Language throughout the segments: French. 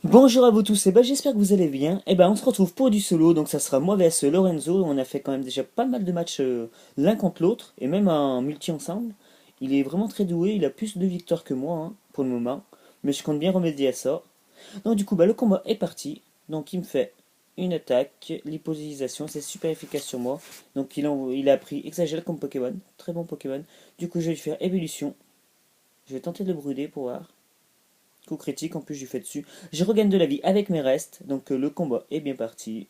Bonjour à vous tous, et j'espère que vous allez bien. On se retrouve pour du solo, donc ça sera moi vs Lorenzo. On a fait quand même déjà pas mal de matchs l'un contre l'autre, et même en multi ensemble. Il est vraiment très doué, il a plus de victoires que moi pour le moment, mais je compte bien remédier à ça. Donc du coup, le combat est parti. Donc il me fait une attaque, l'hyposisation, c'est super efficace sur moi. Donc il a pris Exagel comme Pokémon, très bon Pokémon. Du coup, je vais lui faire Évolution. Je vais tenter de le brûler pour voir. Coup critique, en plus je lui fais dessus. Je regagne de la vie avec mes restes, donc le combat est bien parti.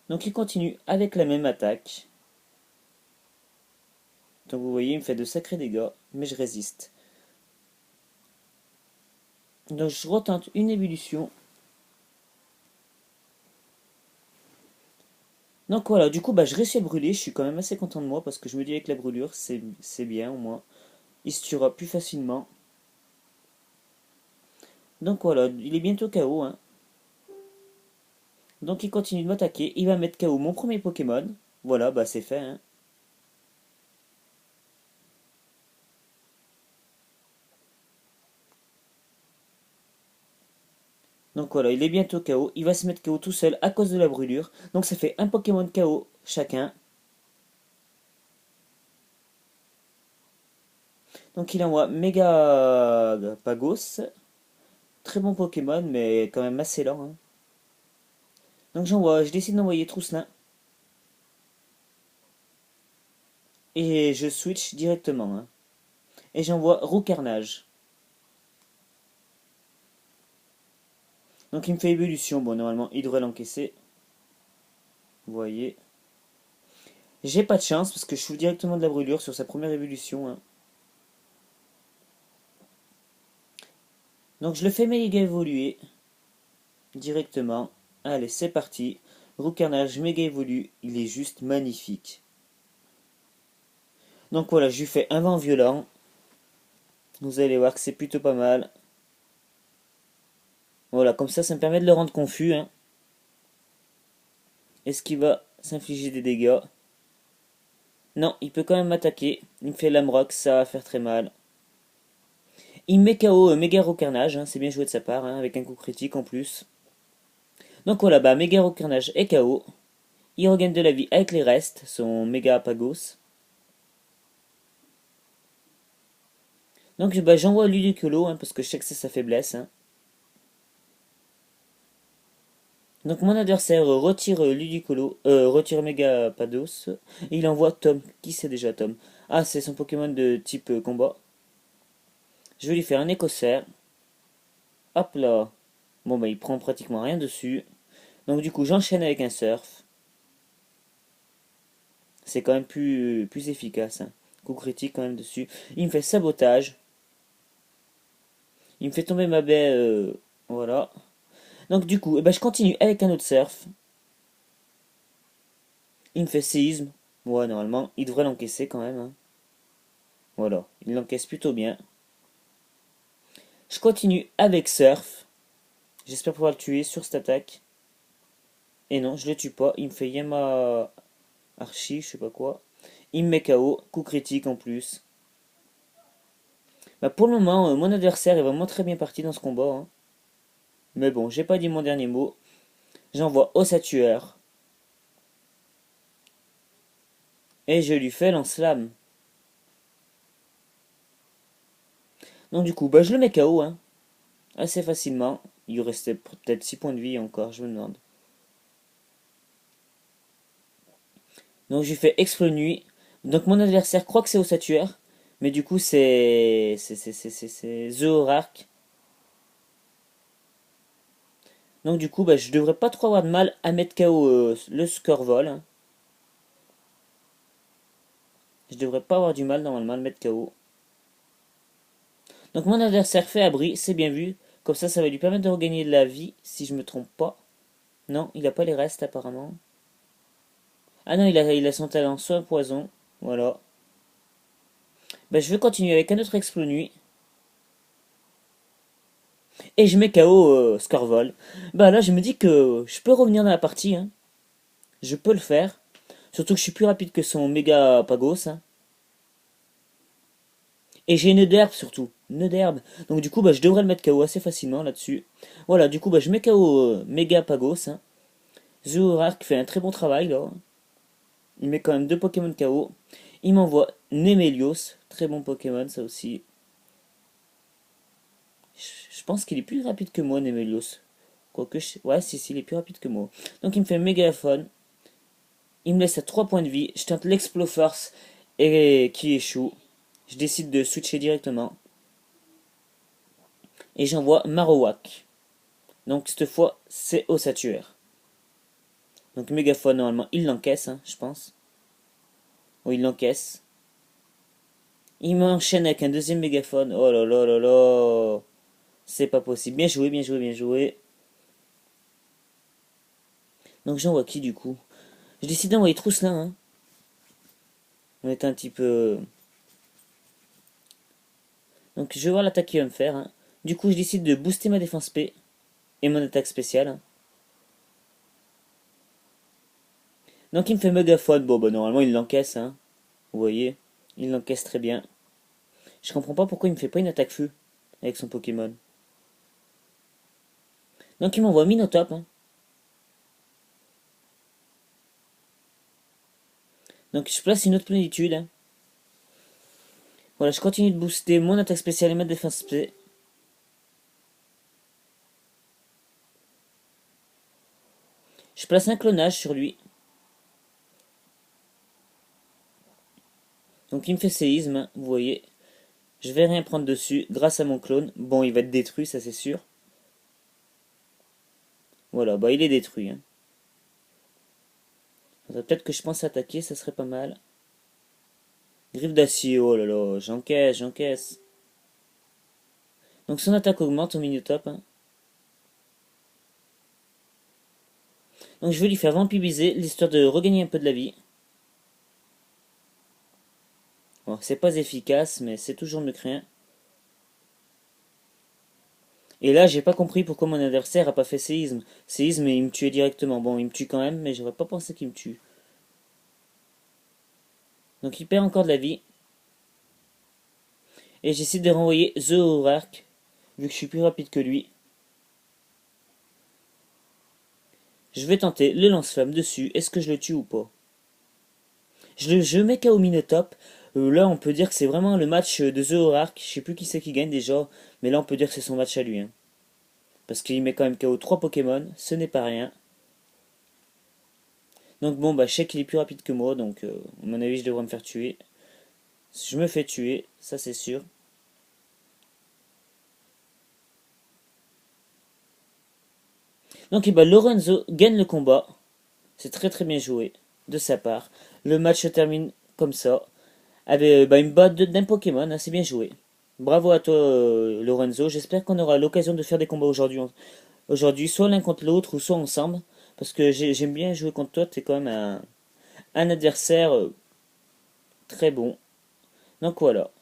Donc il continue avec la même attaque. Donc vous voyez, il me fait de sacrés dégâts, mais je résiste. Donc je retente une ébullition. Donc voilà, du coup je réussis à brûler, je suis quand même assez content de moi parce que je me dis avec la brûlure, c'est bien au moins. Il se tuera plus facilement. Donc voilà, il est bientôt KO, hein. Donc il continue de m'attaquer, il va mettre KO mon premier Pokémon. Voilà, c'est fait, hein. Donc voilà, il est bientôt KO. Il va se mettre KO tout seul à cause de la brûlure. Donc ça fait un Pokémon KO chacun. Donc il envoie Mega Pagos. Très bon Pokémon, mais quand même assez lent, hein. Donc je décide d'envoyer Trousselin. Et je switch directement, hein. Et j'envoie Roucarnage. Donc il me fait évolution. Bon, normalement, il devrait l'encaisser. Vous voyez. J'ai pas de chance parce que je souffre directement de la brûlure sur sa première évolution, hein. Donc je le fais méga évoluer directement. Allez, c'est parti. Roucarnage méga évolue. Il est juste magnifique. Donc voilà, je lui fais un vent violent. Vous allez voir que c'est plutôt pas mal. Voilà, comme ça me permet de le rendre confus, hein. Est-ce qu'il va s'infliger des dégâts? Non, il peut quand même m'attaquer. Il me fait l'Amrock, ça va faire très mal. Il me met KO Méga Carnage, hein, c'est bien joué de sa part, hein, avec un coup critique en plus. Donc voilà, Méga Carnage est KO. Il regagne de la vie avec les restes, son Méga Pagos. Donc j'envoie Ludicolo, hein, parce que je sais que c'est sa faiblesse, hein. Donc mon adversaire retire Ludicolo, retire Megapados, et il envoie Tom. Qui c'est déjà Tom? Ah, c'est son Pokémon de type combat. Je vais lui faire un écossaire. Hop là. Bon il prend pratiquement rien dessus. Donc du coup j'enchaîne avec un surf. C'est quand même plus efficace, hein. Coup critique quand même dessus. Il me fait sabotage. Il me fait tomber ma baie. Voilà. Donc du coup, je continue avec un autre surf. Il me fait séisme. Ouais, normalement, il devrait l'encaisser quand même, hein. Voilà, il l'encaisse plutôt bien. Je continue avec Surf. J'espère pouvoir le tuer sur cette attaque. Et non, je le tue pas. Il me fait Yama Archie, je sais pas quoi. Il me met KO, coup critique en plus. Pour le moment, mon adversaire est vraiment très bien parti dans ce combat, hein. Mais bon, j'ai pas dit mon dernier mot. J'envoie Ossatueur. Et je lui fais lance-flamme. Donc du coup, je le mets KO, hein. Assez facilement. Il lui restait peut-être 6 points de vie encore, je me demande. Donc je lui fais Explode Nuit. Donc mon adversaire croit que c'est Ossatueur. Mais du coup, c'est The Horark. Donc du coup, je devrais pas trop avoir de mal à mettre KO le Scorvol, hein. Je devrais pas avoir du mal normalement à le mettre KO. Donc mon adversaire fait abri, c'est bien vu. Comme ça va lui permettre de regagner de la vie, si je me trompe pas. Non, il a pas les restes apparemment. Ah non, il a son talent soit poison. Voilà. Je vais continuer avec un autre Explo Nuit. Et je mets KO Scorvol. Là, je me dis que je peux revenir dans la partie, hein. Je peux le faire. Surtout que je suis plus rapide que son méga Pagos, hein. Et j'ai une derp surtout. nœud d'herbe. Donc du coup, bah, je devrais le mettre KO assez facilement là-dessus. Voilà, du coup, bah, je mets KO Megapagos. Hein. Zoroark fait un très bon travail là. Il met quand même 2 Pokémon KO. Il m'envoie Nemelios, très bon Pokémon ça aussi. Je pense qu'il est plus rapide que moi, Nemelios. Quoique, ouais, si, il est plus rapide que moi. Donc il me fait Mégaphone. Il me laisse à 3 points de vie. Je tente l'Exploforce et qui échoue. Je décide de switcher directement. Et j'envoie Marowak. Donc cette fois, c'est Ossatueur. Donc Mégaphone, normalement, il l'encaisse, hein, je pense. Oui, il l'encaisse. Il m'enchaîne avec un deuxième mégaphone. Oh là là là là. C'est pas possible. Bien joué, bien joué, bien joué. Donc j'envoie qui du coup? Je décide d'envoyer Trousselin. Hein. On est un petit peu... Donc je vais voir l'attaque qu'il va me faire. Hein. Du coup je décide de booster ma défense P et mon attaque spéciale. Hein. Donc il me fait mégaphone. Bon bah normalement il l'encaisse. Hein. Vous voyez? Il l'encaisse très bien. Je comprends pas pourquoi il me fait pas une attaque feu avec son Pokémon. Donc il m'envoie Minotop. Hein. Donc je place une autre plénitude. Hein. Voilà, je continue de booster mon attaque spéciale et ma défense spé. Je place un clonage sur lui. Donc il me fait séisme, hein, vous voyez. Je vais rien prendre dessus grâce à mon clone. Bon, il va être détruit, ça c'est sûr. Voilà, bah il est détruit. Hein. Peut-être que je pense attaquer, ça serait pas mal. Griffe d'acier, oh là là, j'encaisse, j'encaisse. Donc son attaque augmente au milieu top. Hein. Donc je vais lui faire vampiriser, l'histoire de regagner un peu de la vie. Bon, c'est pas efficace, mais c'est toujours mieux que rien. Et là, j'ai pas compris pourquoi mon adversaire a pas fait séisme. Séisme, il me tuait directement. Bon, il me tue quand même, mais j'aurais pas pensé qu'il me tue. Donc il perd encore de la vie. Et j'essaie de renvoyer The Horark, vu que je suis plus rapide que lui. Je vais tenter le lance-flamme dessus. Est-ce que je le tue ou pas? Je mets KO Minotop. Là, on peut dire que c'est vraiment le match de The Horark. Je sais plus qui c'est qui gagne déjà. Mais là, on peut dire que c'est son match à lui. Hein. Parce qu'il met quand même KO 3 Pokémon. Ce n'est pas rien. Donc bon, bah, je sais qu'il est plus rapide que moi. Donc, à mon avis, je devrais me faire tuer. Je me fais tuer. Ça, c'est sûr. Donc, bah, Lorenzo gagne le combat. C'est très très bien joué de sa part. Le match se termine comme ça. Avec une batte d'un Pokémon, hein, c'est bien joué. Bravo à toi Lorenzo. J'espère qu'on aura l'occasion de faire des combats aujourd'hui, soit l'un contre l'autre ou soit ensemble. Parce que j'aime bien jouer contre toi, t'es quand même un adversaire très bon. Donc voilà.